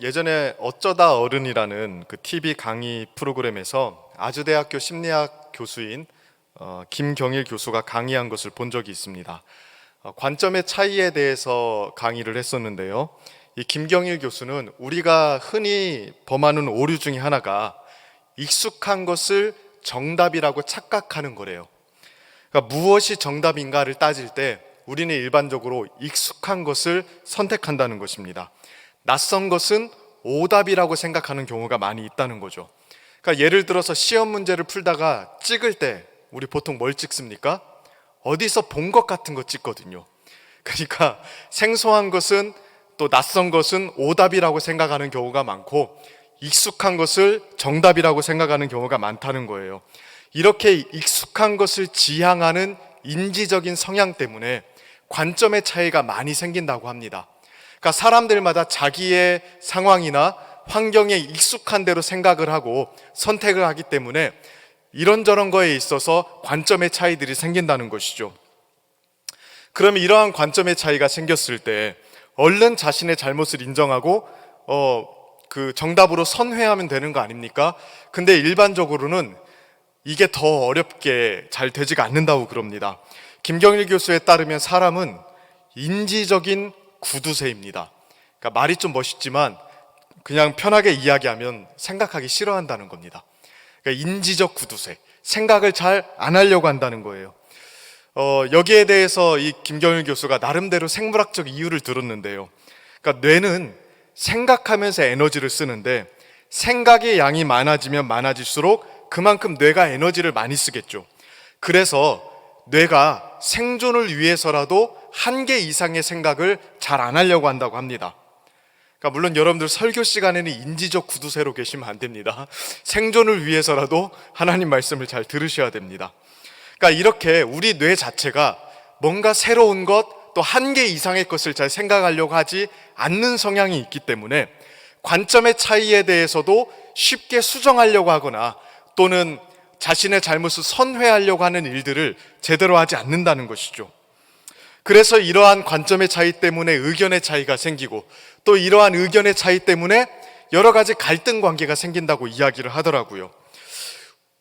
예전에 어쩌다 어른이라는 그 TV 강의 프로그램에서 아주대학교 심리학 교수인 김경일 교수가 강의한 것을 본 적이 있습니다. 관점의 차이에 대해서 강의를 했었는데요. 이 김경일 교수는 우리가 흔히 범하는 오류 중에 하나가 익숙한 것을 정답이라고 착각하는 거래요. 그러니까 무엇이 정답인가를 따질 때 우리는 일반적으로 익숙한 것을 선택한다는 것입니다. 낯선 것은 오답이라고 생각하는 경우가 많이 있다는 거죠. 그러니까 예를 들어서 시험 문제를 풀다가 찍을 때 우리 보통 뭘 찍습니까? 어디서 본 것 같은 거 찍거든요. 그러니까 생소한 것은 또 낯선 것은 오답이라고 생각하는 경우가 많고 익숙한 것을 정답이라고 생각하는 경우가 많다는 거예요. 이렇게 익숙한 것을 지향하는 인지적인 성향 때문에 관점의 차이가 많이 생긴다고 합니다. 그러니까 사람들마다 자기의 상황이나 환경에 익숙한 대로 생각을 하고 선택을 하기 때문에 이런저런 거에 있어서 관점의 차이들이 생긴다는 것이죠. 그러면 이러한 관점의 차이가 생겼을 때 얼른 자신의 잘못을 인정하고 그 정답으로 선회하면 되는 거 아닙니까? 근데 일반적으로는 이게 더 어렵게 잘 되지가 않는다고 그럽니다. 김경일 교수에 따르면 사람은 인지적인 구두쇠입니다. 그러니까 말이 좀 멋있지만 그냥 편하게 이야기하면 생각하기 싫어한다는 겁니다. 그러니까 인지적 구두쇠, 생각을 잘 안 하려고 한다는 거예요. 여기에 대해서 이 김경일 교수가 나름대로 생물학적 이유를 들었는데요. 그러니까 뇌는 생각하면서 에너지를 쓰는데 생각의 양이 많아지면 많아질수록 그만큼 뇌가 에너지를 많이 쓰겠죠. 그래서 뇌가 생존을 위해서라도 한계 이상의 생각을 잘 안 하려고 한다고 합니다. 그러니까 물론 여러분들 설교 시간에는 인지적 구두쇠로 계시면 안 됩니다. 생존을 위해서라도 하나님 말씀을 잘 들으셔야 됩니다. 그러니까 이렇게 우리 뇌 자체가 뭔가 새로운 것 또 한계 이상의 것을 잘 생각하려고 하지 않는 성향이 있기 때문에 관점의 차이에 대해서도 쉽게 수정하려고 하거나 또는 자신의 잘못을 선회하려고 하는 일들을 제대로 하지 않는다는 것이죠. 그래서 이러한 관점의 차이 때문에 의견의 차이가 생기고 또 이러한 의견의 차이 때문에 여러 가지 갈등 관계가 생긴다고 이야기를 하더라고요.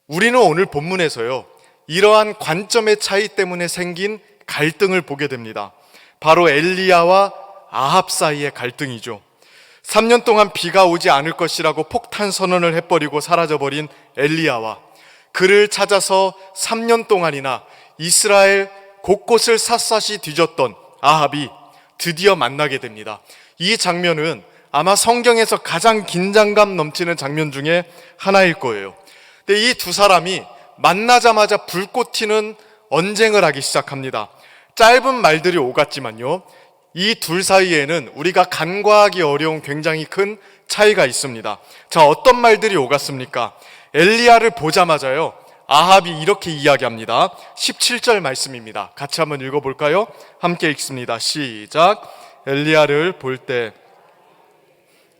우리는 오늘 본문에서요, 이러한 관점의 차이 때문에 생긴 갈등을 보게 됩니다. 바로 엘리야와 아합 사이의 갈등이죠. 3년 동안 비가 오지 않을 것이라고 폭탄 선언을 해버리고 사라져버린 엘리야와 그를 찾아서 3년 동안이나 이스라엘 곳곳을 샅샅이 뒤졌던 아합이 드디어 만나게 됩니다. 이 장면은 아마 성경에서 가장 긴장감 넘치는 장면 중에 하나일 거예요. 근데 이 두 사람이 만나자마자 불꽃 튀는 언쟁을 하기 시작합니다. 짧은 말들이 오갔지만요, 이 둘 사이에는 우리가 간과하기 어려운 굉장히 큰 차이가 있습니다. 자, 어떤 말들이 오갔습니까? 엘리야를 보자마자요, 아합이 이렇게 이야기합니다. 17절 말씀입니다. 같이 한번 읽어볼까요? 함께 읽습니다. 시작. 엘리야를 볼 때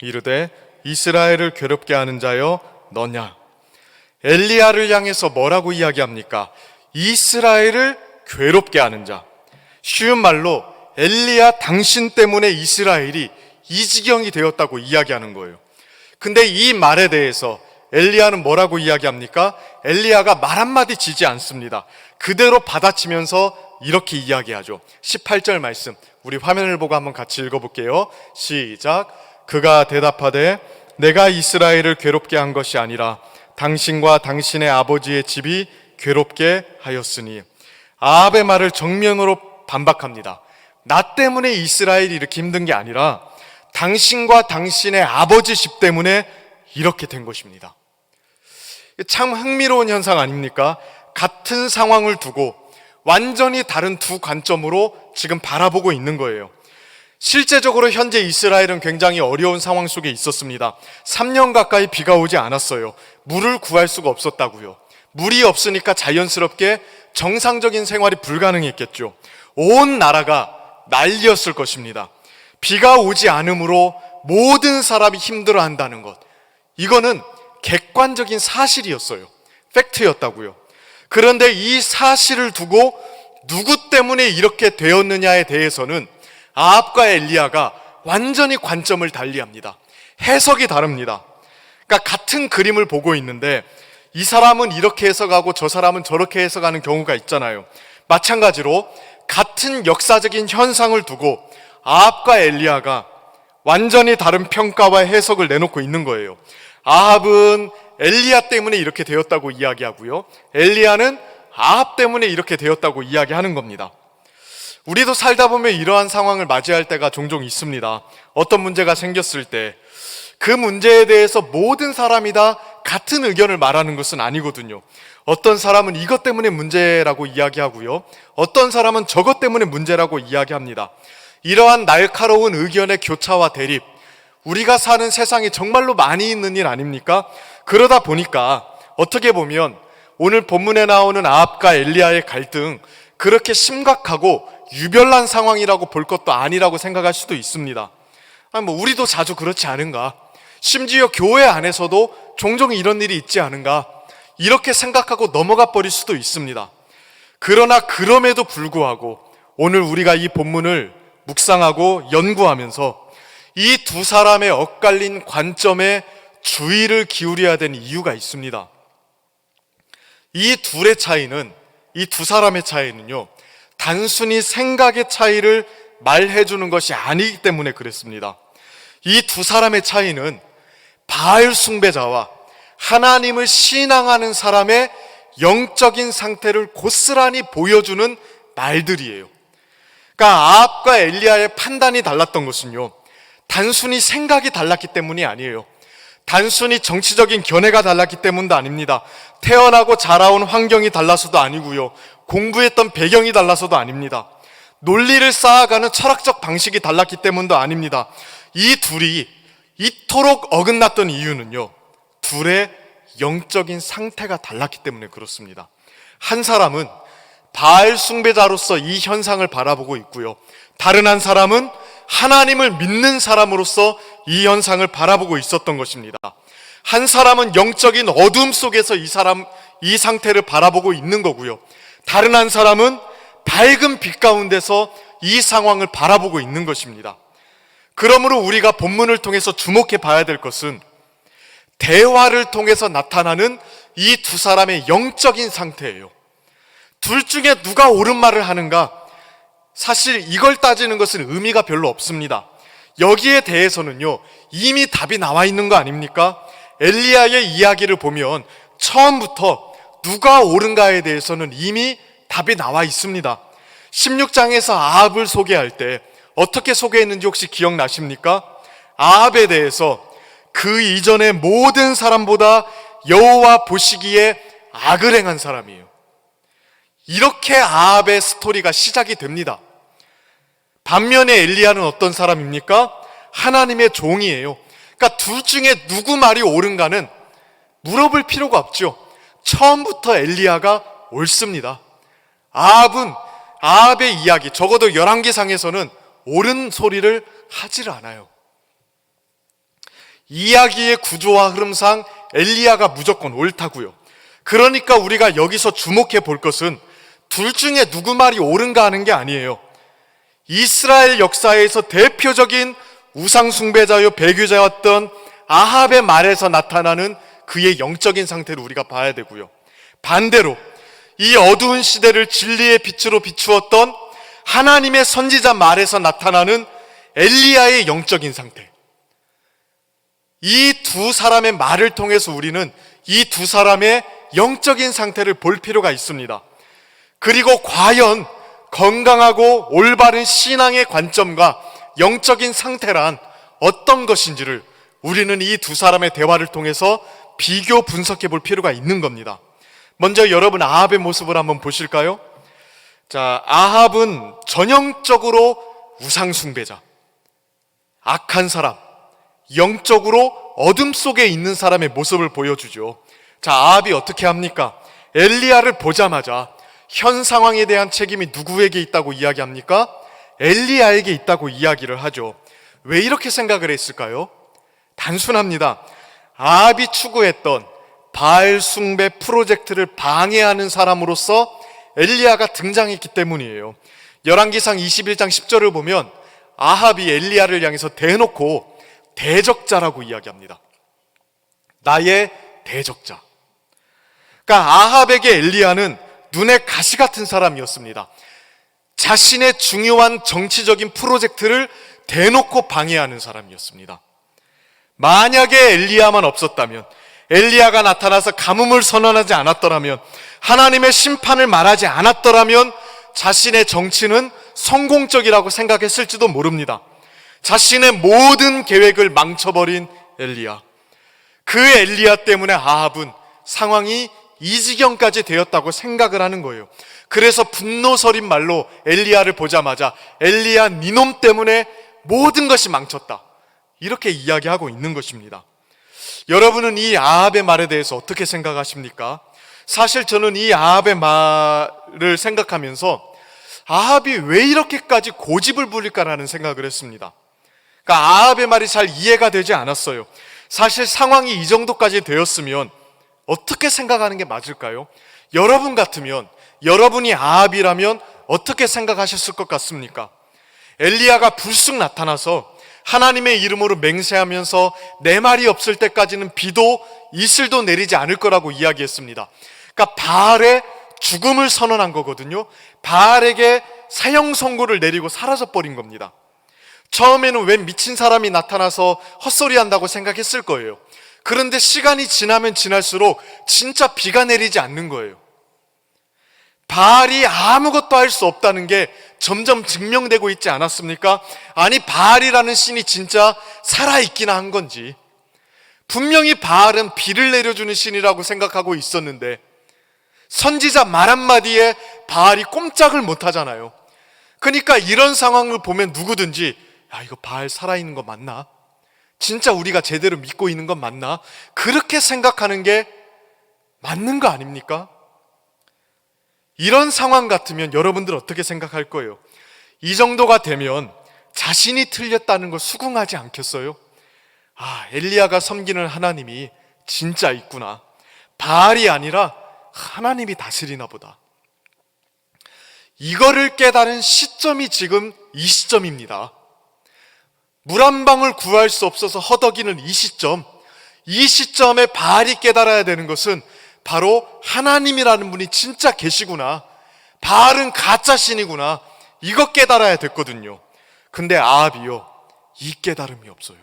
이르되 이스라엘을 괴롭게 하는 자여 너냐? 엘리야를 향해서 뭐라고 이야기합니까? 이스라엘을 괴롭게 하는 자. 쉬운 말로 엘리야 당신 때문에 이스라엘이 이 지경이 되었다고 이야기하는 거예요. 근데 이 말에 대해서 엘리야는 뭐라고 이야기합니까? 엘리야가 말 한마디 지지 않습니다. 그대로 받아치면서 이렇게 이야기하죠. 18절 말씀, 우리 화면을 보고 한번 같이 읽어볼게요. 시작. 그가 대답하되 내가 이스라엘을 괴롭게 한 것이 아니라 당신과 당신의 아버지의 집이 괴롭게 하였으니. 아합의 말을 정면으로 반박합니다. 나 때문에 이스라엘이 이렇게 힘든 게 아니라 당신과 당신의 아버지 집 때문에 이렇게 된 것입니다. 참 흥미로운 현상 아닙니까? 같은 상황을 두고 완전히 다른 두 관점으로 지금 바라보고 있는 거예요. 실제적으로 현재 이스라엘은 굉장히 어려운 상황 속에 있었습니다. 3년 가까이 비가 오지 않았어요. 물을 구할 수가 없었다고요. 물이 없으니까 자연스럽게 정상적인 생활이 불가능했겠죠. 온 나라가 난리였을 것입니다. 비가 오지 않으므로 모든 사람이 힘들어한다는 것, 이거는 객관적인 사실이었어요. 팩트였다고요. 그런데 이 사실을 두고 누구 때문에 이렇게 되었느냐에 대해서는 아합과 엘리야가 완전히 관점을 달리합니다. 해석이 다릅니다. 그러니까 같은 그림을 보고 있는데 이 사람은 이렇게 해석하고 저 사람은 저렇게 해석하는 경우가 있잖아요. 마찬가지로 같은 역사적인 현상을 두고 아합과 엘리야가 완전히 다른 평가와 해석을 내놓고 있는 거예요. 아합은 엘리야 때문에 이렇게 되었다고 이야기하고요, 엘리야는 아합 때문에 이렇게 되었다고 이야기하는 겁니다. 우리도 살다 보면 이러한 상황을 맞이할 때가 종종 있습니다. 어떤 문제가 생겼을 때 그 문제에 대해서 모든 사람이 다 같은 의견을 말하는 것은 아니거든요. 어떤 사람은 이것 때문에 문제라고 이야기하고요, 어떤 사람은 저것 때문에 문제라고 이야기합니다. 이러한 날카로운 의견의 교차와 대립, 우리가 사는 세상이 정말로 많이 있는 일 아닙니까? 그러다 보니까 어떻게 보면 오늘 본문에 나오는 아합과 엘리야의 갈등, 그렇게 심각하고 유별난 상황이라고 볼 것도 아니라고 생각할 수도 있습니다. 우리도 자주 그렇지 않은가? 심지어 교회 안에서도 종종 이런 일이 있지 않은가? 이렇게 생각하고 넘어가 버릴 수도 있습니다. 그러나 그럼에도 불구하고 오늘 우리가 이 본문을 묵상하고 연구하면서 이 두 사람의 엇갈린 관점에 주의를 기울여야 되는 이유가 있습니다. 이 두 사람의 차이는요, 단순히 생각의 차이를 말해주는 것이 아니기 때문에 그랬습니다. 이 두 사람의 차이는 바알 숭배자와 하나님을 신앙하는 사람의 영적인 상태를 고스란히 보여주는 말들이에요. 그러니까 아합과 엘리야의 판단이 달랐던 것은요, 단순히 생각이 달랐기 때문이 아니에요. 단순히 정치적인 견해가 달랐기 때문도 아닙니다. 태어나고 자라온 환경이 달라서도 아니고요, 공부했던 배경이 달라서도 아닙니다. 논리를 쌓아가는 철학적 방식이 달랐기 때문도 아닙니다. 이 둘이 이토록 어긋났던 이유는요, 둘의 영적인 상태가 달랐기 때문에 그렇습니다. 한 사람은 바알 숭배자로서 이 현상을 바라보고 있고요, 다른 한 사람은 하나님을 믿는 사람으로서 이 현상을 바라보고 있었던 것입니다. 한 사람은 영적인 어둠 속에서 이 상태를 바라보고 있는 거고요, 다른 한 사람은 밝은 빛 가운데서 이 상황을 바라보고 있는 것입니다. 그러므로 우리가 본문을 통해서 주목해 봐야 될 것은 대화를 통해서 나타나는 이 두 사람의 영적인 상태예요. 둘 중에 누가 옳은 말을 하는가? 사실 이걸 따지는 것은 의미가 별로 없습니다. 여기에 대해서는요, 이미 답이 나와 있는 거 아닙니까? 엘리야의 이야기를 보면 처음부터 누가 옳은가에 대해서는 이미 답이 나와 있습니다. 16장에서 아합을 소개할 때 어떻게 소개했는지 혹시 기억나십니까? 아합에 대해서 그 이전의 모든 사람보다 여호와 보시기에 악을 행한 사람이에요. 이렇게 아합의 스토리가 시작이 됩니다. 반면에 엘리야는 어떤 사람입니까? 하나님의 종이에요. 그러니까 둘 중에 누구 말이 옳은가는 물어볼 필요가 없죠. 처음부터 엘리야가 옳습니다. 아합의 이야기, 적어도 열왕기상에서는 옳은 소리를 하질 않아요. 이야기의 구조와 흐름상 엘리야가 무조건 옳다고요. 그러니까 우리가 여기서 주목해 볼 것은 둘 중에 누구 말이 옳은가 하는 게 아니에요. 이스라엘 역사에서 대표적인 우상숭배자요 배교자였던 아합의 말에서 나타나는 그의 영적인 상태를 우리가 봐야 되고요, 반대로 이 어두운 시대를 진리의 빛으로 비추었던 하나님의 선지자 말에서 나타나는 엘리야의 영적인 상태, 이 두 사람의 말을 통해서 우리는 이 두 사람의 영적인 상태를 볼 필요가 있습니다. 그리고 과연 건강하고 올바른 신앙의 관점과 영적인 상태란 어떤 것인지를 우리는 이 두 사람의 대화를 통해서 비교 분석해 볼 필요가 있는 겁니다. 먼저 여러분 아합의 모습을 한번 보실까요? 자, 아합은 전형적으로 우상숭배자, 악한 사람, 영적으로 어둠 속에 있는 사람의 모습을 보여주죠. 자, 아합이 어떻게 합니까? 엘리야를 보자마자 현 상황에 대한 책임이 누구에게 있다고 이야기합니까? 엘리야에게 있다고 이야기를 하죠. 왜 이렇게 생각을 했을까요? 단순합니다. 아합이 추구했던 바알 숭배 프로젝트를 방해하는 사람으로서 엘리야가 등장했기 때문이에요. 열왕기상 21장 10절을 보면 아합이 엘리야를 향해서 대놓고 대적자라고 이야기합니다. 나의 대적자. 그러니까 아합에게 엘리야는 눈에 가시 같은 사람이었습니다. 자신의 중요한 정치적인 프로젝트를 대놓고 방해하는 사람이었습니다. 만약에 엘리야만 없었다면, 엘리야가 나타나서 가뭄을 선언하지 않았더라면, 하나님의 심판을 말하지 않았더라면 자신의 정치는 성공적이라고 생각했을지도 모릅니다. 자신의 모든 계획을 망쳐버린 엘리야. 그 엘리야 때문에 아합은 상황이 이 지경까지 되었다고 생각을 하는 거예요. 그래서 분노서린 말로 엘리야를 보자마자 엘리야 니놈 때문에 모든 것이 망쳤다, 이렇게 이야기하고 있는 것입니다. 여러분은 이 아합의 말에 대해서 어떻게 생각하십니까? 사실 저는 이 아합의 말을 생각하면서 아합이 왜 이렇게까지 고집을 부릴까라는 생각을 했습니다. 그러니까 아합의 말이 잘 이해가 되지 않았어요. 사실 상황이 이 정도까지 되었으면 어떻게 생각하는 게 맞을까요? 여러분 같으면, 여러분이 아합이라면 어떻게 생각하셨을 것 같습니까? 엘리야가 불쑥 나타나서 하나님의 이름으로 맹세하면서 내 말이 없을 때까지는 비도 이슬도 내리지 않을 거라고 이야기했습니다. 그러니까 바알의 죽음을 선언한 거거든요. 바알에게 사형 선고를 내리고 사라져버린 겁니다. 처음에는 웬 미친 사람이 나타나서 헛소리한다고 생각했을 거예요. 그런데 시간이 지나면 지날수록 진짜 비가 내리지 않는 거예요. 바알이 아무것도 할 수 없다는 게 점점 증명되고 있지 않았습니까? 아니, 바알이라는 신이 진짜 살아있기나 한 건지. 분명히 바알은 비를 내려주는 신이라고 생각하고 있었는데 선지자 말 한마디에 바알이 꼼짝을 못하잖아요. 그러니까 이런 상황을 보면 누구든지 야, 이거 바알 살아있는 거 맞나? 진짜 우리가 제대로 믿고 있는 건 맞나? 그렇게 생각하는 게 맞는 거 아닙니까? 이런 상황 같으면 여러분들 어떻게 생각할 거예요? 이 정도가 되면 자신이 틀렸다는 걸 수긍하지 않겠어요? 아, 엘리야가 섬기는 하나님이 진짜 있구나. 바알이 아니라 하나님이 다스리나 보다. 이거를 깨달은 시점이 지금 이 시점입니다. 물 한 방울 구할 수 없어서 허덕이는 이 시점에 바알이 깨달아야 되는 것은 바로 하나님이라는 분이 진짜 계시구나, 바알은 가짜 신이구나, 이거 깨달아야 됐거든요. 근데 아합이요, 이 깨달음이 없어요.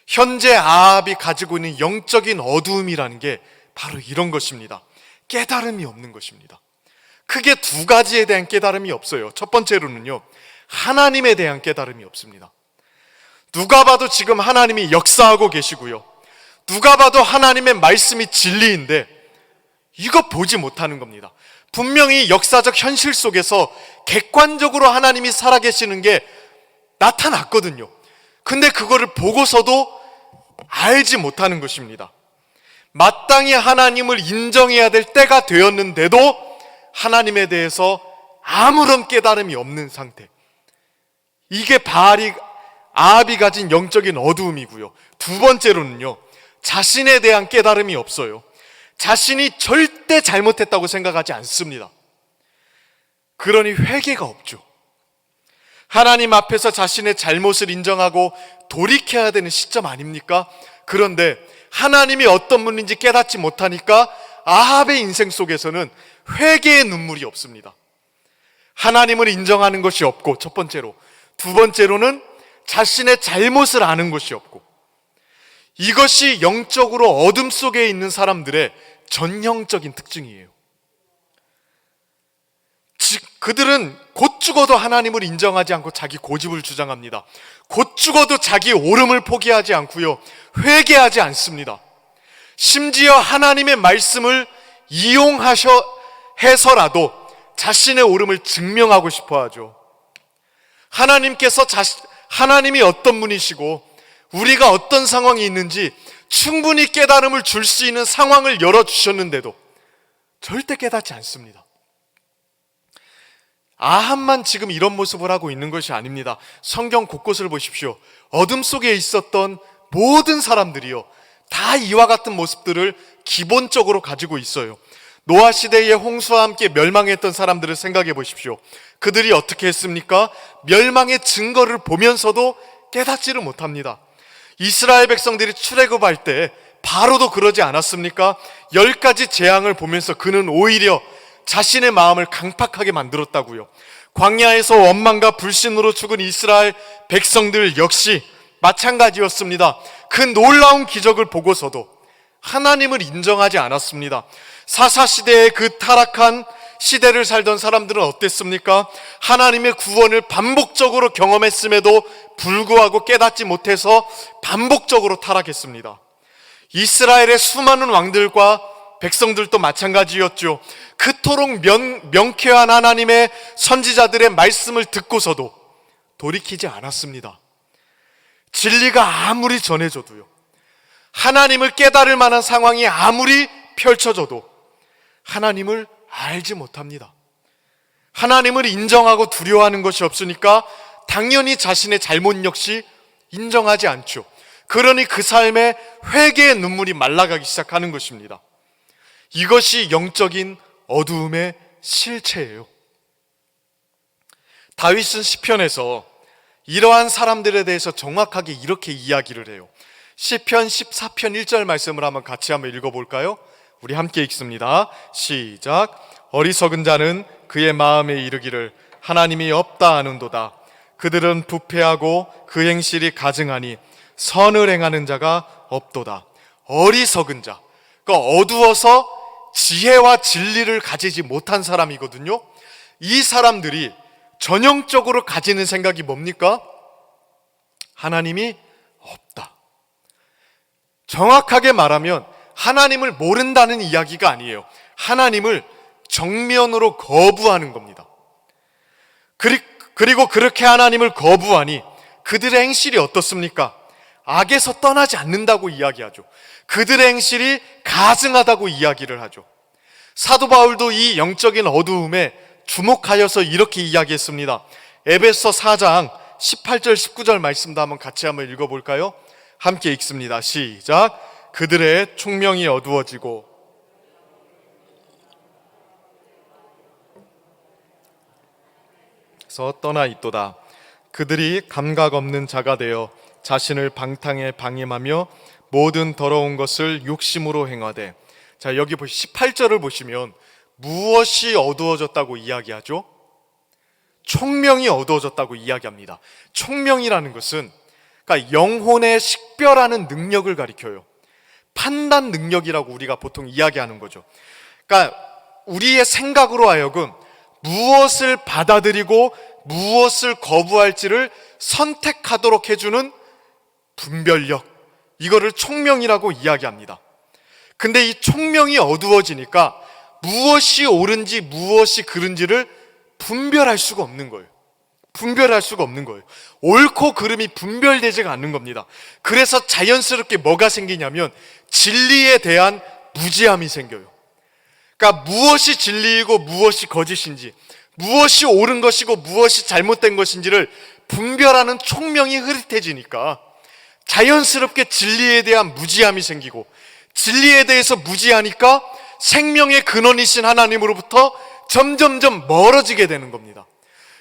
현재 아합이 가지고 있는 영적인 어두움이라는 게 바로 이런 것입니다. 깨달음이 없는 것입니다. 크게 두 가지에 대한 깨달음이 없어요. 첫 번째로는요, 하나님에 대한 깨달음이 없습니다. 누가 봐도 지금 하나님이 역사하고 계시고요, 누가 봐도 하나님의 말씀이 진리인데 이거 보지 못하는 겁니다. 분명히 역사적 현실 속에서 객관적으로 하나님이 살아계시는 게 나타났거든요. 근데 그거를 보고서도 알지 못하는 것입니다. 마땅히 하나님을 인정해야 될 때가 되었는데도 하나님에 대해서 아무런 깨달음이 없는 상태. 이게 아합이 가진 영적인 어두움이고요. 두 번째로는요, 자신에 대한 깨달음이 없어요. 자신이 절대 잘못했다고 생각하지 않습니다. 그러니 회개가 없죠. 하나님 앞에서 자신의 잘못을 인정하고 돌이켜야 되는 시점 아닙니까? 그런데 하나님이 어떤 분인지 깨닫지 못하니까 아합의 인생 속에서는 회개의 눈물이 없습니다. 하나님을 인정하는 것이 없고, 첫 번째로. 두 번째로는 자신의 잘못을 아는 것이 없고, 이것이 영적으로 어둠 속에 있는 사람들의 전형적인 특징이에요. 그들은 곧 죽어도 하나님을 인정하지 않고 자기 고집을 주장합니다. 곧 죽어도 자기 옳음을 포기하지 않고요, 회개하지 않습니다. 심지어 하나님의 말씀을 이용해서라도 자신의 옳음을 증명하고 싶어 하죠. 하나님이 어떤 분이시고 우리가 어떤 상황이 있는지 충분히 깨달음을 줄 수 있는 상황을 열어주셨는데도 절대 깨닫지 않습니다. 아합만 지금 이런 모습을 하고 있는 것이 아닙니다. 성경 곳곳을 보십시오. 어둠 속에 있었던 모든 사람들이요, 다 이와 같은 모습들을 기본적으로 가지고 있어요. 노아 시대의 홍수와 함께 멸망했던 사람들을 생각해 보십시오. 그들이 어떻게 했습니까? 멸망의 증거를 보면서도 깨닫지를 못합니다. 이스라엘 백성들이 출애굽할 때 바로도 그러지 않았습니까? 10가지 재앙을 보면서 그는 오히려 자신의 마음을 강팍하게 만들었다고요. 광야에서 원망과 불신으로 죽은 이스라엘 백성들 역시 마찬가지였습니다. 그 놀라운 기적을 보고서도 하나님을 인정하지 않았습니다. 사사시대의 그 타락한 시대를 살던 사람들은 어땠습니까? 하나님의 구원을 반복적으로 경험했음에도 불구하고 깨닫지 못해서 반복적으로 타락했습니다. 이스라엘의 수많은 왕들과 백성들도 마찬가지였죠. 그토록 명쾌한 하나님의 선지자들의 말씀을 듣고서도 돌이키지 않았습니다. 진리가 아무리 전해져도요, 하나님을 깨달을 만한 상황이 아무리 펼쳐져도 하나님을 알지 못합니다. 하나님을 인정하고 두려워하는 것이 없으니까 당연히 자신의 잘못 역시 인정하지 않죠. 그러니 그 삶에 회개의 눈물이 말라가기 시작하는 것입니다. 이것이 영적인 어두움의 실체예요. 다윗은 시편에서 이러한 사람들에 대해서 정확하게 이렇게 이야기를 해요. 시편 14편 1절 말씀을 같이 한번 읽어볼까요? 우리 함께 읽습니다. 시작. 어리석은 자는 그의 마음에 이르기를 하나님이 없다 하는도다. 그들은 부패하고 그 행실이 가증하니 선을 행하는 자가 없도다. 어리석은 자, 그러니까 어두워서 지혜와 진리를 가지지 못한 사람이거든요. 이 사람들이 전형적으로 가지는 생각이 뭡니까? 하나님이 없다. 정확하게 말하면 하나님을 모른다는 이야기가 아니에요. 하나님을 정면으로 거부하는 겁니다. 그리고 그렇게 하나님을 거부하니 그들의 행실이 어떻습니까? 악에서 떠나지 않는다고 이야기하죠. 그들의 행실이 가증하다고 이야기를 하죠. 사도 바울도 이 영적인 어두움에 주목하여서 이렇게 이야기했습니다. 에베소 4장 18절 19절 말씀도 같이 한번 읽어볼까요? 함께 읽습니다. 시작. 그들의 총명이 어두워지고 떠나 있도다. 그들이 감각 없는 자가 되어 자신을 방탕에 방임하며 모든 더러운 것을 욕심으로 행하되. 자, 여기 18절을 보시면 무엇이 어두워졌다고 이야기하죠? 총명이 어두워졌다고 이야기합니다. 총명이라는 것은 그러니까 영혼의 식별하는 능력을 가리켜요. 판단 능력이라고 우리가 보통 이야기하는 거죠. 그러니까 우리의 생각으로 하여금 무엇을 받아들이고 무엇을 거부할지를 선택하도록 해주는 분별력, 이거를 총명이라고 이야기합니다. 근데 이 총명이 어두워지니까 무엇이 옳은지 무엇이 그른지를 분별할 수가 없는 거예요. 분별할 수가 없는 거예요. 옳고 그름이 분별되지가 않는 겁니다. 그래서 자연스럽게 뭐가 생기냐면 진리에 대한 무지함이 생겨요. 그러니까 무엇이 진리이고 무엇이 거짓인지, 무엇이 옳은 것이고 무엇이 잘못된 것인지를 분별하는 총명이 흐릿해지니까 자연스럽게 진리에 대한 무지함이 생기고, 진리에 대해서 무지하니까 생명의 근원이신 하나님으로부터 점점점 멀어지게 되는 겁니다.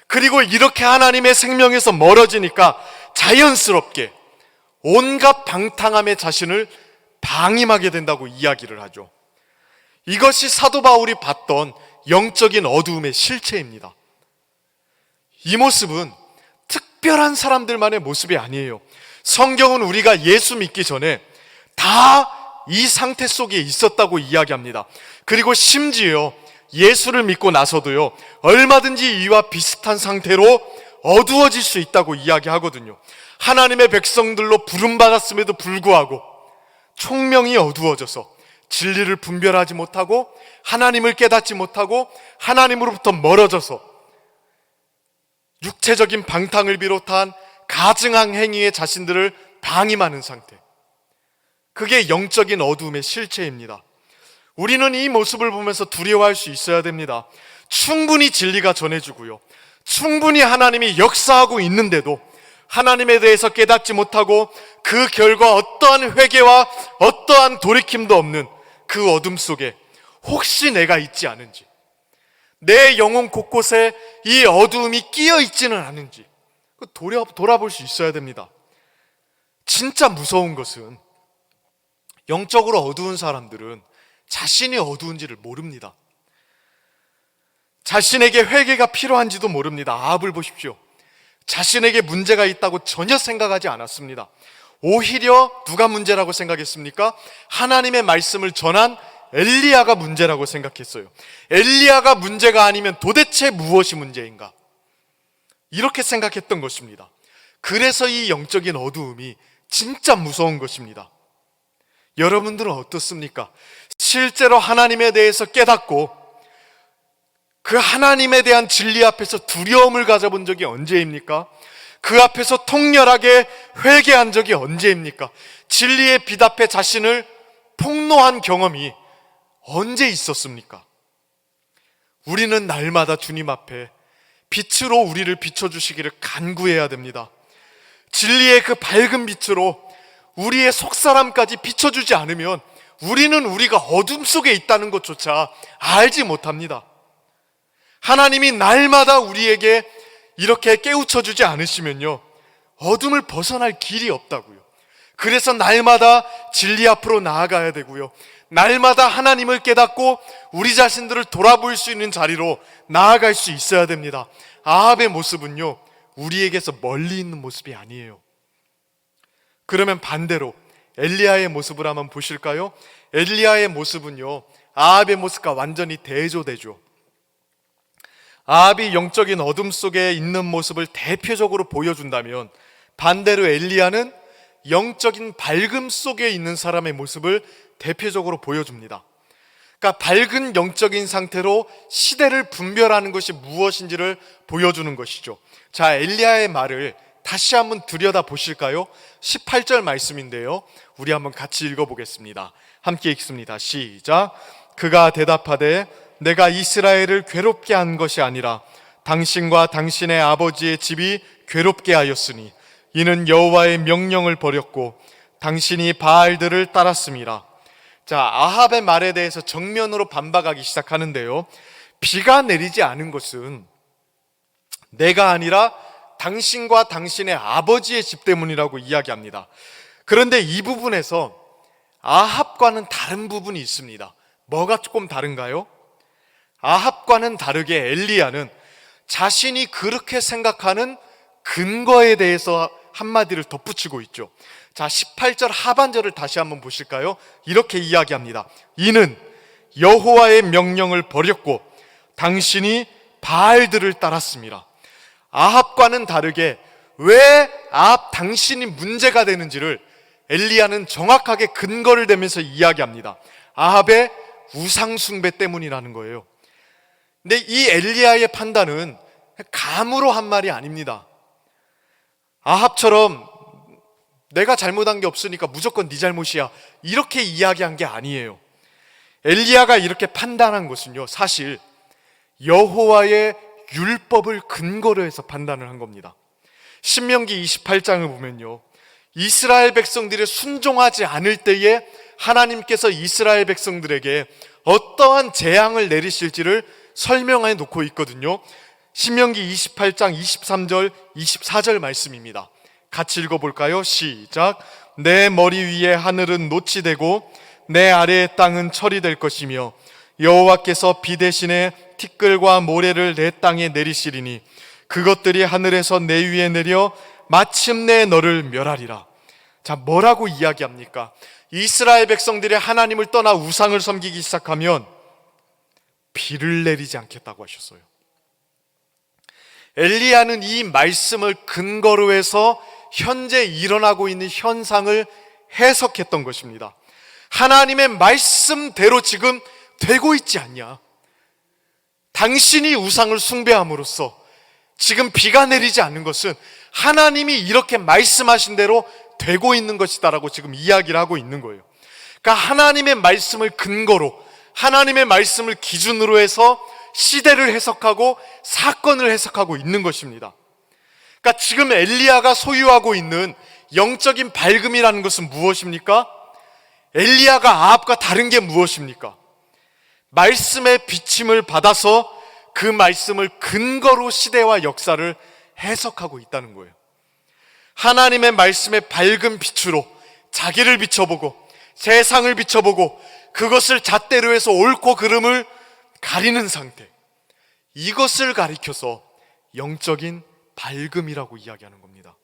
그리고 이렇게 하나님의 생명에서 멀어지니까 자연스럽게 온갖 방탕함의 자신을 방임하게 된다고 이야기를 하죠. 이것이 사도 바울이 봤던 영적인 어두움의 실체입니다. 이 모습은 특별한 사람들만의 모습이 아니에요. 성경은 우리가 예수 믿기 전에 다 이 상태 속에 있었다고 이야기합니다. 그리고 심지어 예수를 믿고 나서도요, 얼마든지 이와 비슷한 상태로 어두워질 수 있다고 이야기하거든요. 하나님의 백성들로 부름받았음에도 불구하고 총명이 어두워져서 진리를 분별하지 못하고 하나님을 깨닫지 못하고 하나님으로부터 멀어져서 육체적인 방탕을 비롯한 가증한 행위에 자신들을 방임하는 상태, 그게 영적인 어두움의 실체입니다. 우리는 이 모습을 보면서 두려워할 수 있어야 됩니다. 충분히 진리가 전해지고요, 충분히 하나님이 역사하고 있는데도 하나님에 대해서 깨닫지 못하고 그 결과 어떠한 회개와 어떠한 돌이킴도 없는 그 어둠 속에 혹시 내가 있지 않은지, 내 영혼 곳곳에 이 어두움이 끼어 있지는 않은지 돌아볼 수 있어야 됩니다. 진짜 무서운 것은 영적으로 어두운 사람들은 자신이 어두운지를 모릅니다. 자신에게 회개가 필요한지도 모릅니다. 아합을 보십시오. 자신에게 문제가 있다고 전혀 생각하지 않았습니다. 오히려 누가 문제라고 생각했습니까? 하나님의 말씀을 전한 엘리야가 문제라고 생각했어요. 엘리야가 문제가 아니면 도대체 무엇이 문제인가? 이렇게 생각했던 것입니다. 그래서 이 영적인 어두움이 진짜 무서운 것입니다. 여러분들은 어떻습니까? 실제로 하나님에 대해서 깨닫고 그 하나님에 대한 진리 앞에서 두려움을 가져본 적이 언제입니까? 그 앞에서 통렬하게 회개한 적이 언제입니까? 진리의 빛 앞에 자신을 폭로한 경험이 언제 있었습니까? 우리는 날마다 주님 앞에 빛으로 우리를 비춰주시기를 간구해야 됩니다. 진리의 그 밝은 빛으로 우리의 속사람까지 비춰주지 않으면 우리는 우리가 어둠 속에 있다는 것조차 알지 못합니다. 하나님이 날마다 우리에게 이렇게 깨우쳐주지 않으시면요, 어둠을 벗어날 길이 없다고요. 그래서 날마다 진리 앞으로 나아가야 되고요, 날마다 하나님을 깨닫고 우리 자신들을 돌아볼 수 있는 자리로 나아갈 수 있어야 됩니다. 아합의 모습은요, 우리에게서 멀리 있는 모습이 아니에요. 그러면 반대로 엘리야의 모습을 한번 보실까요? 엘리야의 모습은요, 아합의 모습과 완전히 대조되죠. 아합이 영적인 어둠 속에 있는 모습을 대표적으로 보여준다면, 반대로 엘리야는 영적인 밝음 속에 있는 사람의 모습을 대표적으로 보여줍니다. 그러니까 밝은 영적인 상태로 시대를 분별하는 것이 무엇인지를 보여주는 것이죠. 자, 엘리야의 말을 다시 한번 들여다 보실까요? 18절 말씀인데요, 우리 한번 같이 읽어보겠습니다. 함께 읽습니다. 시작. 그가 대답하되 내가 이스라엘을 괴롭게 한 것이 아니라 당신과 당신의 아버지의 집이 괴롭게 하였으니 이는 여호와의 명령을 버렸고 당신이 바알들을 따랐음이라. 자, 아합의 말에 대해서 정면으로 반박하기 시작하는데요, 비가 내리지 않은 것은 내가 아니라 당신과 당신의 아버지의 집 때문이라고 이야기합니다. 그런데 이 부분에서 아합과는 다른 부분이 있습니다. 뭐가 조금 다른가요? 아합과는 다르게 엘리야는 자신이 그렇게 생각하는 근거에 대해서 한마디를 덧붙이고 있죠. 자, 18절 하반절을 다시 한번 보실까요? 이렇게 이야기합니다. 이는 여호와의 명령을 버렸고 당신이 바알들을 따랐습니다. 아합과는 다르게 왜 아합 당신이 문제가 되는지를 엘리야는 정확하게 근거를 대면서 이야기합니다. 아합의 우상숭배 때문이라는 거예요. 근데 이 엘리야의 판단은 감으로 한 말이 아닙니다. 아합처럼 내가 잘못한 게 없으니까 무조건 네 잘못이야, 이렇게 이야기한 게 아니에요. 엘리야가 이렇게 판단한 것은요, 사실 여호와의 율법을 근거로 해서 판단을 한 겁니다. 신명기 28장을 보면요, 이스라엘 백성들이 순종하지 않을 때에 하나님께서 이스라엘 백성들에게 어떠한 재앙을 내리실지를 설명해 놓고 있거든요. 신명기 28장 23절 24절 말씀입니다. 같이 읽어볼까요? 시작. 내 머리 위에 하늘은 노치 되고 내 아래의 땅은 철이 될 것이며 여호와께서 비 대신에 티끌과 모래를 내 땅에 내리시리니 그것들이 하늘에서 내 위에 내려 마침내 너를 멸하리라. 자, 뭐라고 이야기합니까? 이스라엘 백성들이 하나님을 떠나 우상을 섬기기 시작하면 비를 내리지 않겠다고 하셨어요. 엘리야는 이 말씀을 근거로 해서 현재 일어나고 있는 현상을 해석했던 것입니다. 하나님의 말씀대로 지금 되고 있지 않냐? 당신이 우상을 숭배함으로써 지금 비가 내리지 않는 것은 하나님이 이렇게 말씀하신 대로 되고 있는 것이다라고 지금 이야기를 하고 있는 거예요. 그러니까 하나님의 말씀을 근거로, 하나님의 말씀을 기준으로 해서 시대를 해석하고 사건을 해석하고 있는 것입니다. 그러니까 지금 엘리야가 소유하고 있는 영적인 밝음이라는 것은 무엇입니까? 엘리야가 아합과 다른 게 무엇입니까? 말씀의 비침을 받아서 그 말씀을 근거로 시대와 역사를 해석하고 있다는 거예요. 하나님의 말씀의 밝은 빛으로 자기를 비춰보고 세상을 비춰보고 그것을 잣대로 해서 옳고 그름을 가리는 상태, 이것을 가리켜서 영적인 밝음이라고 이야기하는 겁니다.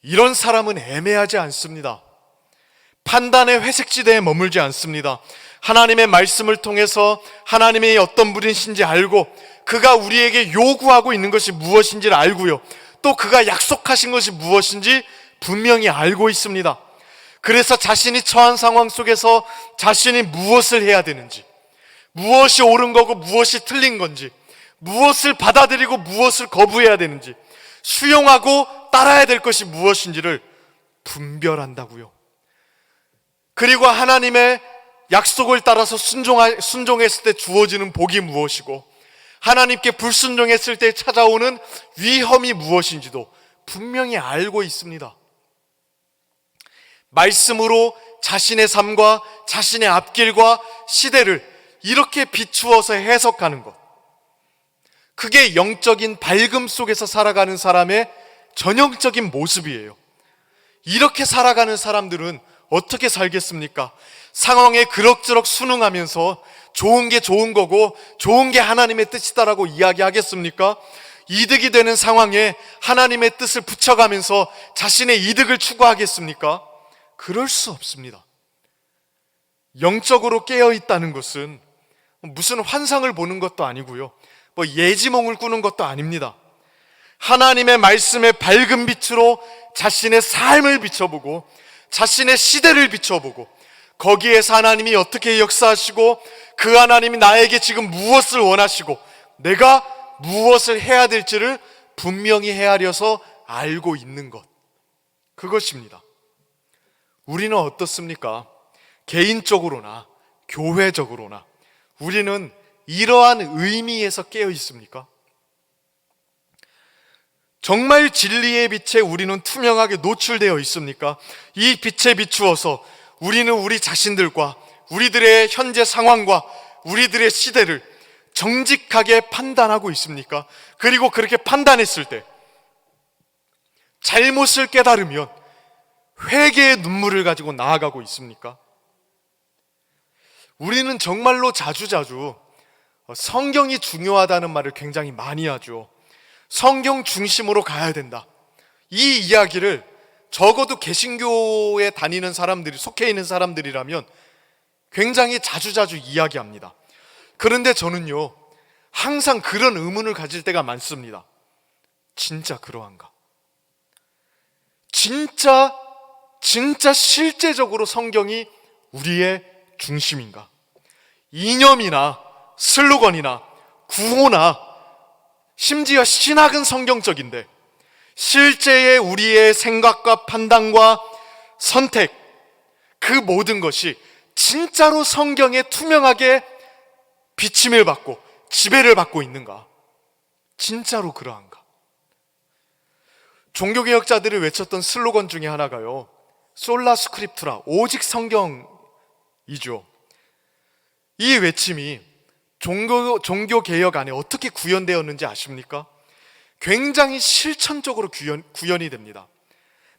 이런 사람은 애매하지 않습니다. 판단의 회색지대에 머물지 않습니다. 하나님의 말씀을 통해서 하나님의 어떤 분이신지 알고 그가 우리에게 요구하고 있는 것이 무엇인지를 알고요, 또 그가 약속하신 것이 무엇인지 분명히 알고 있습니다. 그래서 자신이 처한 상황 속에서 자신이 무엇을 해야 되는지, 무엇이 옳은 거고 무엇이 틀린 건지, 무엇을 받아들이고 무엇을 거부해야 되는지, 수용하고 따라야 될 것이 무엇인지를 분별한다고요. 그리고 하나님의 약속을 따라서 순종했을 때 주어지는 복이 무엇이고 하나님께 불순종했을 때 찾아오는 위험이 무엇인지도 분명히 알고 있습니다. 말씀으로 자신의 삶과 자신의 앞길과 시대를 이렇게 비추어서 해석하는 것, 그게 영적인 밝음 속에서 살아가는 사람의 전형적인 모습이에요. 이렇게 살아가는 사람들은 어떻게 살겠습니까? 상황에 그럭저럭 순응하면서 좋은 게 좋은 거고 좋은 게 하나님의 뜻이다라고 이야기하겠습니까? 이득이 되는 상황에 하나님의 뜻을 붙여가면서 자신의 이득을 추구하겠습니까? 그럴 수 없습니다. 영적으로 깨어있다는 것은 무슨 환상을 보는 것도 아니고요, 뭐 예지몽을 꾸는 것도 아닙니다. 하나님의 말씀의 밝은 빛으로 자신의 삶을 비춰보고 자신의 시대를 비춰보고 거기에서 하나님이 어떻게 역사하시고 그 하나님이 나에게 지금 무엇을 원하시고 내가 무엇을 해야 될지를 분명히 헤아려서 알고 있는 것, 그것입니다. 우리는 어떻습니까? 개인적으로나 교회적으로나 우리는 이러한 의미에서 깨어 있습니까? 정말 진리의 빛에 우리는 투명하게 노출되어 있습니까? 이 빛에 비추어서 우리는 우리 자신들과 우리들의 현재 상황과 우리들의 시대를 정직하게 판단하고 있습니까? 그리고 그렇게 판단했을 때 잘못을 깨달으면 회개의 눈물을 가지고 나아가고 있습니까? 우리는 정말로 자주자주 성경이 중요하다는 말을 굉장히 많이 하죠. 성경 중심으로 가야 된다, 이 이야기를 적어도 개신교에 다니는 사람들이, 속해 있는 사람들이라면 굉장히 자주자주 이야기합니다. 그런데 저는요, 항상 그런 의문을 가질 때가 많습니다. 진짜 그러한가? 진짜 실제적으로 성경이 우리의 중심인가? 이념이나 슬로건이나 구호나 심지어 신학은 성경적인데 실제의 우리의 생각과 판단과 선택, 그 모든 것이 진짜로 성경에 투명하게 비침을 받고 지배를 받고 있는가? 진짜로 그러한가? 종교개혁자들이 외쳤던 슬로건 중에 하나가요, 솔라 스크립투라, 오직 성경이죠. 이 외침이 종교개혁 안에 어떻게 구현되었는지 아십니까? 굉장히 실천적으로 구현이 됩니다.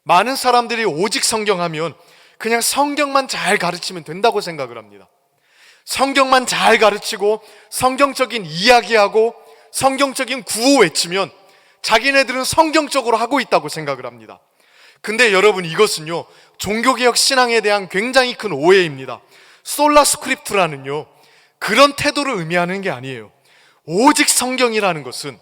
많은 사람들이 오직 성경하면 그냥 성경만 잘 가르치면 된다고 생각을 합니다. 성경만 잘 가르치고 성경적인 이야기하고 성경적인 구호 외치면 자기네들은 성경적으로 하고 있다고 생각을 합니다. 근데 여러분, 이것은요, 종교개혁 신앙에 대한 굉장히 큰 오해입니다. 솔라 스크립투라는요, 그런 태도를 의미하는 게 아니에요. 오직 성경이라는 것은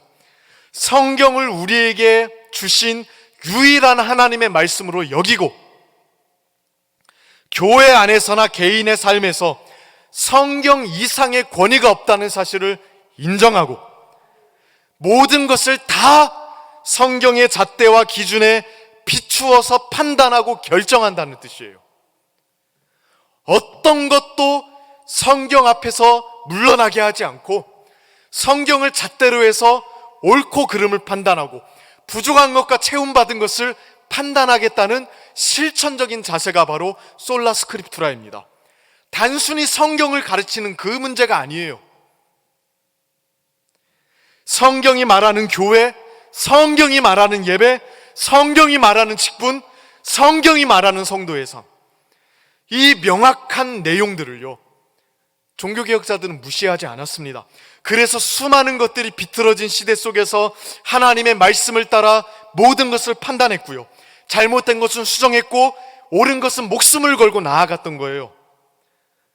성경을 우리에게 주신 유일한 하나님의 말씀으로 여기고 교회 안에서나 개인의 삶에서 성경 이상의 권위가 없다는 사실을 인정하고 모든 것을 다 성경의 잣대와 기준에 비추어서 판단하고 결정한다는 뜻이에요. 어떤 것도 성경 앞에서 물러나게 하지 않고 성경을 잣대로 해서 옳고 그름을 판단하고 부족한 것과 채움받은 것을 판단하겠다는 실천적인 자세가 바로 솔라 스크립투라입니다. 단순히 성경을 가르치는 그 문제가 아니에요. 성경이 말하는 교회, 성경이 말하는 예배, 성경이 말하는 직분, 성경이 말하는 성도의 삶, 이 명확한 내용들을요, 종교개혁자들은 무시하지 않았습니다. 그래서 수많은 것들이 비틀어진 시대 속에서 하나님의 말씀을 따라 모든 것을 판단했고요, 잘못된 것은 수정했고 옳은 것은 목숨을 걸고 나아갔던 거예요.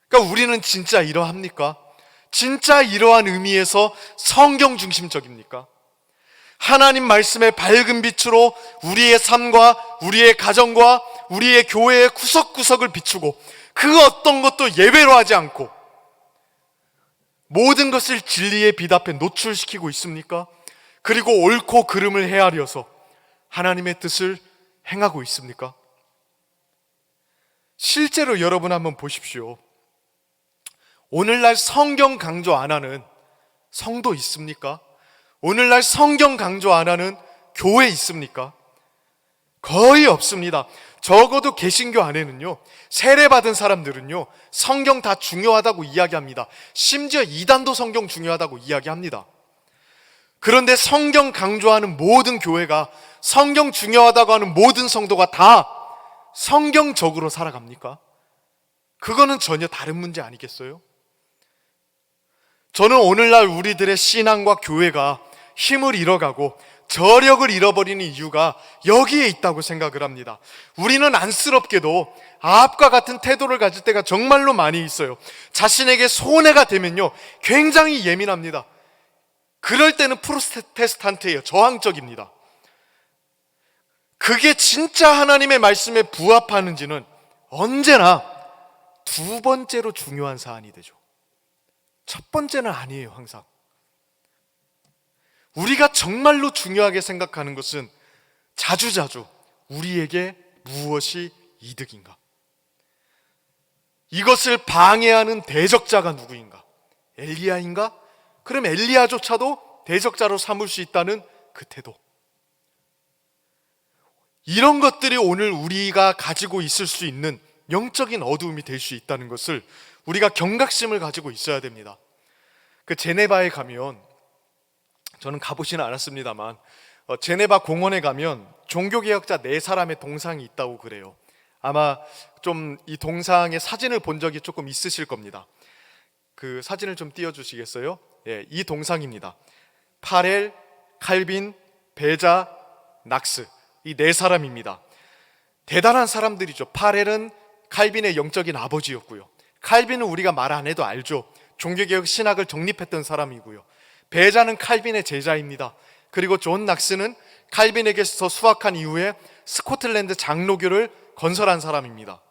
그러니까 우리는 진짜 이러합니까? 진짜 이러한 의미에서 성경 중심적입니까? 하나님 말씀의 밝은 빛으로 우리의 삶과 우리의 가정과 우리의 교회의 구석구석을 비추고 그 어떤 것도 예외로 하지 않고 모든 것을 진리의 빛 앞에 노출시키고 있습니까? 그리고 옳고 그름을 헤아려서 하나님의 뜻을 행하고 있습니까? 실제로 여러분 한번 보십시오. 오늘날 성경 강조 안 하는 성도 있습니까? 오늘날 성경 강조 안 하는 교회 있습니까? 거의 없습니다. 적어도 개신교 안에는요, 세례받은 사람들은요, 성경 다 중요하다고 이야기합니다. 심지어 이단도 성경 중요하다고 이야기합니다. 그런데 성경 강조하는 모든 교회가, 성경 중요하다고 하는 모든 성도가 다 성경적으로 살아갑니까? 그거는 전혀 다른 문제 아니겠어요? 저는 오늘날 우리들의 신앙과 교회가 힘을 잃어가고 저력을 잃어버리는 이유가 여기에 있다고 생각을 합니다. 우리는 안쓰럽게도 아합과 같은 태도를 가질 때가 정말로 많이 있어요. 자신에게 손해가 되면요, 굉장히 예민합니다. 그럴 때는 프로테스탄트예요. 저항적입니다. 그게 진짜 하나님의 말씀에 부합하는지는 언제나 두 번째로 중요한 사안이 되죠. 첫 번째는 아니에요. 항상 우리가 정말로 중요하게 생각하는 것은 자주자주 우리에게 무엇이 이득인가, 이것을 방해하는 대적자가 누구인가, 엘리야인가? 그럼 엘리야조차도 대적자로 삼을 수 있다는 그 태도, 이런 것들이 오늘 우리가 가지고 있을 수 있는 영적인 어두움이 될 수 있다는 것을 우리가 경각심을 가지고 있어야 됩니다. 그 제네바에 가면, 저는 가보지는 않았습니다만, 제네바 공원에 가면 종교개혁자 4사람의 동상이 있다고 그래요. 아마 좀 이 동상의 사진을 본 적이 조금 있으실 겁니다. 그 사진을 좀 띄워주시겠어요? 예, 이 동상입니다. 파렐, 칼빈, 베자, 낙스, 이 4사람입니다. 대단한 사람들이죠. 파렐은 칼빈의 영적인 아버지였고요, 칼빈은 우리가 말 안 해도 알죠. 종교개혁 신학을 정립했던 사람이고요, 베자는 칼빈의 제자입니다. 그리고 존 낙스는 칼빈에게서 수학한 이후에 스코틀랜드 장로교를 건설한 사람입니다.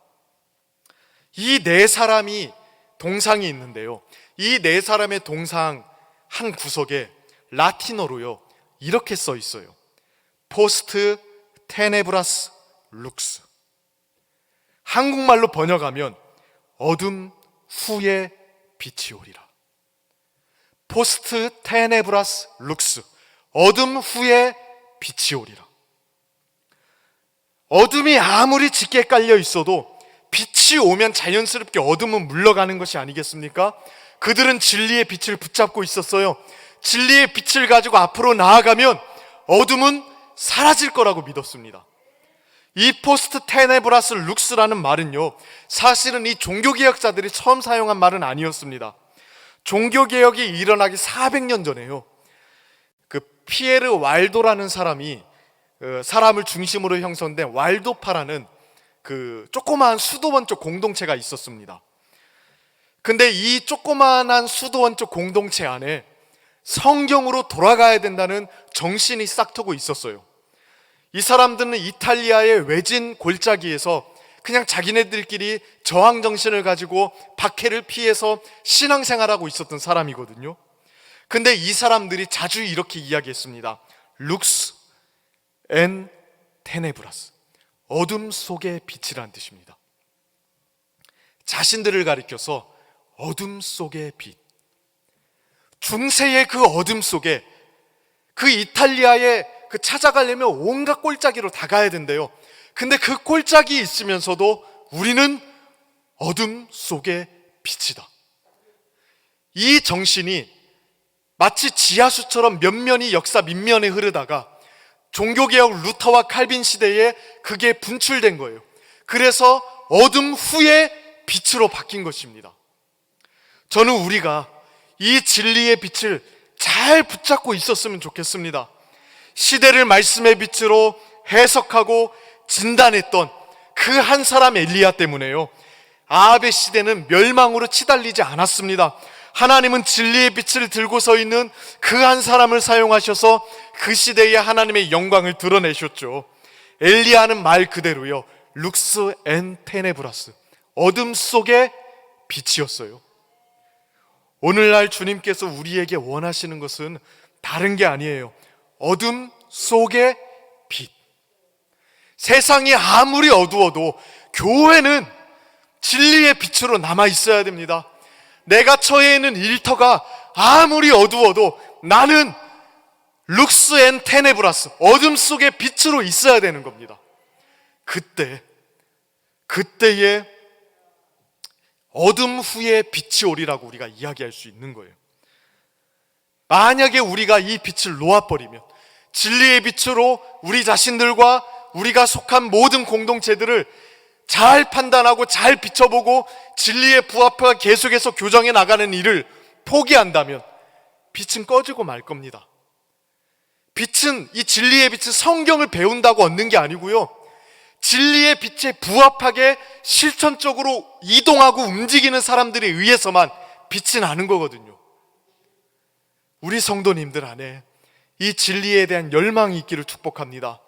이 4사람이 동상이 있는데요, 이 4사람의 동상 한 구석에 라틴어로요, 이렇게 써 있어요. 포스트 테네브라스 룩스. 한국말로 번역하면 어둠 후에 빛이 오리라. 포스트 테네브라스 룩스, 어둠 후에 빛이 오리라. 어둠이 아무리 짙게 깔려 있어도 빛이 오면 자연스럽게 어둠은 물러가는 것이 아니겠습니까? 그들은 진리의 빛을 붙잡고 있었어요. 진리의 빛을 가지고 앞으로 나아가면 어둠은 사라질 거라고 믿었습니다. 이 포스트 테네브라스 룩스라는 말은요, 사실은 이 종교개혁자들이 처음 사용한 말은 아니었습니다. 종교개혁이 일어나기 400년 전에요, 그 피에르 왈도라는 사람이 사람을 중심으로 형성된 왈도파라는 그 조그마한 수도원적 공동체가 있었습니다. 근데 이 조그마한 수도원적 공동체 안에 성경으로 돌아가야 된다는 정신이 싹트고 있었어요. 이 사람들은 이탈리아의 외진 골짜기에서 그냥 자기네들끼리 저항정신을 가지고 박해를 피해서 신앙생활하고 있었던 사람이거든요. 근데 이 사람들이 자주 이렇게 이야기했습니다. 룩스 앤 테네브라스, 어둠 속의 빛이란 뜻입니다. 자신들을 가리켜서 어둠 속의 빛, 중세의 그 어둠 속에, 그 이탈리아에 그 찾아가려면 온갖 골짜기로 다 가야 된대요. 근데 그 골짜기 있으면서도 우리는 어둠 속의 빛이다. 이 정신이 마치 지하수처럼 면면이 역사 밑면에 흐르다가 종교개혁 루터와 칼빈 시대에 그게 분출된 거예요. 그래서 어둠 후에 빛으로 바뀐 것입니다. 저는 우리가 이 진리의 빛을 잘 붙잡고 있었으면 좋겠습니다. 시대를 말씀의 빛으로 해석하고 진단했던 그 한 사람 엘리야 때문에요, 아합의 시대는 멸망으로 치달리지 않았습니다. 하나님은 진리의 빛을 들고 서 있는 그 한 사람을 사용하셔서 그 시대에 하나님의 영광을 드러내셨죠. 엘리야는 말 그대로요, 룩스 앤 테네브라스, 어둠 속의 빛이었어요. 오늘날 주님께서 우리에게 원하시는 것은 다른 게 아니에요. 어둠 속의 빛. 세상이 아무리 어두워도 교회는 진리의 빛으로 남아 있어야 됩니다. 내가 처해 있는 일터가 아무리 어두워도 나는 룩스 앤 테네브라스, 어둠 속의 빛으로 있어야 되는 겁니다. 그때에 어둠 후에 빛이 오리라고 우리가 이야기할 수 있는 거예요. 만약에 우리가 이 빛을 놓아버리면, 진리의 빛으로 우리 자신들과 우리가 속한 모든 공동체들을 잘 판단하고 잘 비춰보고 진리의 부합과 계속해서 교정해 나가는 일을 포기한다면 빛은 꺼지고 말 겁니다. 빛은, 이 진리의 빛은 성경을 배운다고 얻는 게 아니고요, 진리의 빛에 부합하게 실천적으로 이동하고 움직이는 사람들에 의해서만 빛이 나는 거거든요. 우리 성도님들 안에 이 진리에 대한 열망이 있기를 축복합니다.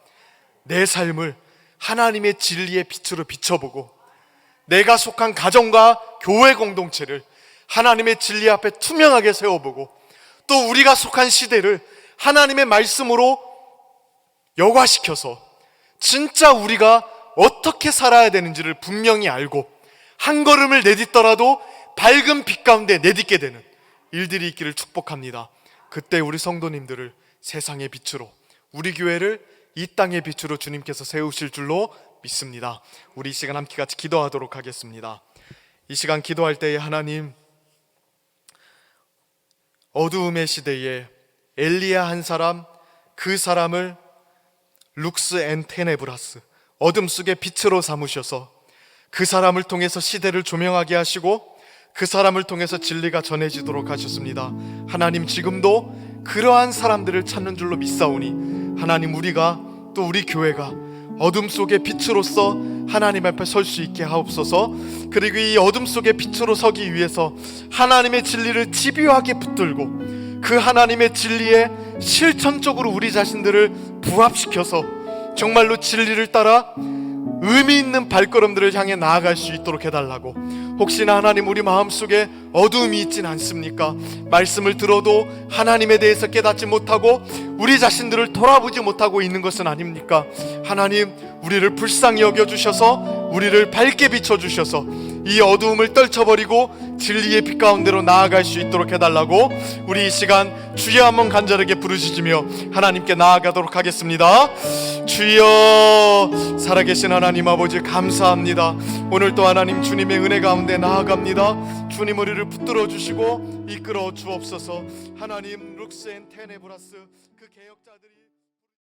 내 삶을 하나님의 진리의 빛으로 비춰보고 내가 속한 가정과 교회 공동체를 하나님의 진리 앞에 투명하게 세워보고 또 우리가 속한 시대를 하나님의 말씀으로 여과시켜서 진짜 우리가 어떻게 살아야 되는지를 분명히 알고 한 걸음을 내딛더라도 밝은 빛 가운데 내딛게 되는 일들이 있기를 축복합니다. 그때 우리 성도님들을 세상의 빛으로, 우리 교회를 이 땅의 빛으로 주님께서 세우실 줄로 믿습니다. 우리 이 시간 함께 같이 기도하도록 하겠습니다. 이 시간 기도할 때에 하나님, 어두움의 시대에 엘리야 한 사람, 그 사람을 룩스 앤 테네브라스, 어둠 속의 빛으로 삼으셔서 그 사람을 통해서 시대를 조명하게 하시고 그 사람을 통해서 진리가 전해지도록 하셨습니다. 하나님, 지금도 그러한 사람들을 찾는 줄로 믿사오니 하나님, 우리가 또 우리 교회가 어둠 속의 빛으로서 하나님 앞에 설 수 있게 하옵소서. 그리고 이 어둠 속의 빛으로 서기 위해서 하나님의 진리를 집요하게 붙들고 그 하나님의 진리에 실천적으로 우리 자신들을 부합시켜서 정말로 진리를 따라 의미 있는 발걸음들을 향해 나아갈 수 있도록 해달라고. 혹시나 하나님, 우리 마음속에 어두움이 있진 않습니까? 말씀을 들어도 하나님에 대해서 깨닫지 못하고 우리 자신들을 돌아보지 못하고 있는 것은 아닙니까? 하나님, 우리를 불쌍히 여겨주셔서 우리를 밝게 비춰주셔서 이 어두움을 떨쳐버리고 진리의 빛 가운데로 나아갈 수 있도록 해달라고 우리 이 시간 주여 한번 간절하게 부르짖으며 하나님께 나아가도록 하겠습니다. 주여, 살아계신 하나님 아버지, 감사합니다. 오늘 또 하나님 주님의 은혜 가운데 나아갑니다. 주님, 우리를 붙들어 주시고 이끌어 주옵소서. 하나님, 룩스 앤 테네브라스, 그 개혁자들이